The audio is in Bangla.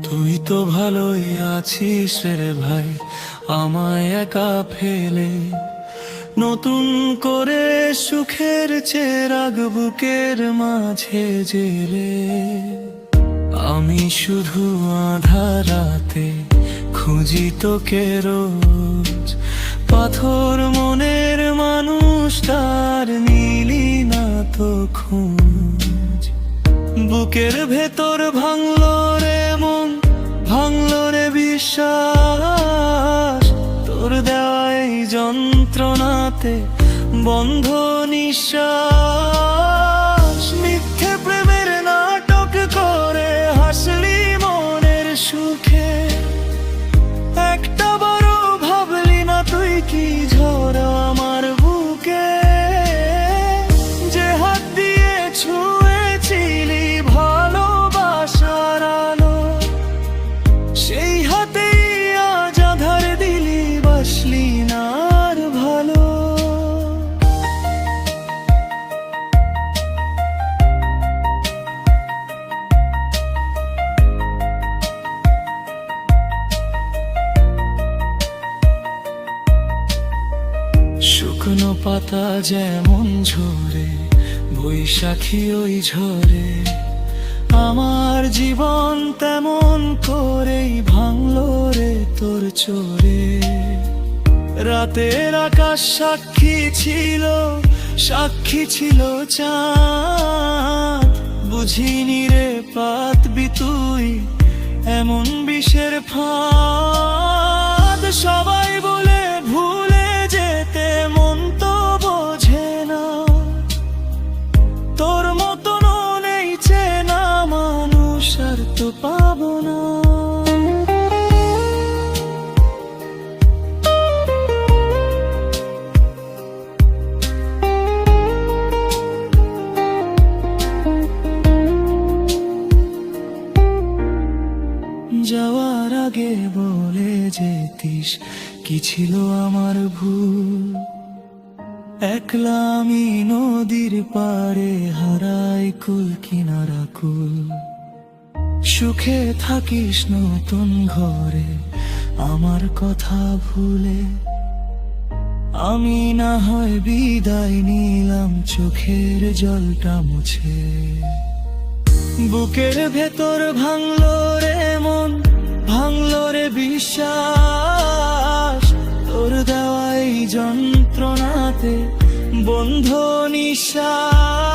তুই তো ভালোই আছিস রে ভাই, আমায় একা ফেলে। নতুন করে সুখের চেরাগ বুকের মাঝে জেলে। আমি শুধু আধার রাতে খুঁজি তোকে রোজ। পাথর মনের মানুষটার নিলি না তো খোঁজ। বুকের ভেতর ভাঙলো রে মন, ভাঙলো রে বিশ্বাস। তোর দেওয়া এই যন্ত্রণাতে বন্ধ নিঃশ্বাস। মিথ্যে প্রেমের নাটক করে হাসলি মনের সুখে। একটা বড় ভাবলি না তুই কি ঝড় আমার বুকে। যে হাত দিয়ে ছুঁয়েছিলি ভালোবাসার আলো, সেই হাতেই আজ আধার দিলি, বাসলি না আর ভালো। শুকনো পাতা যেমন ঝরে, বৈশাখী ওই ঝরে। আমার জীবন তেমন করেই ভাঙলো রে তোর চোরে। রাতের আকাশ সাক্ষী ছিল, সাক্ষী ছিল চাঁদ। বুঝিনি রে পাতবি তুই এমন বিষের ফাঁদ। সবাই বলে ভুলে যেতে মন তো বোঝে না। তোর মতন নেই চেনা মানুষ আর তো পাবো না। যাওয়ার আগে বলে যেতিস কি ছিল আমার ভুল। একলা আমি নদীর পাড়ে হারাই কুল কিনারা কুল। সুখে থাকিস নতুন ঘরে আমার কথা ভুলে। আমি না হয় বিদায় নিলাম চোখের জলটা মুছে। বুকের ভেতর ভাঙলো রে মন, ভাঙলো রে বিশ্বাস। তোর দেওয়া এই যন্ত্রণাতে বন্ধ নিঃশ্বাস।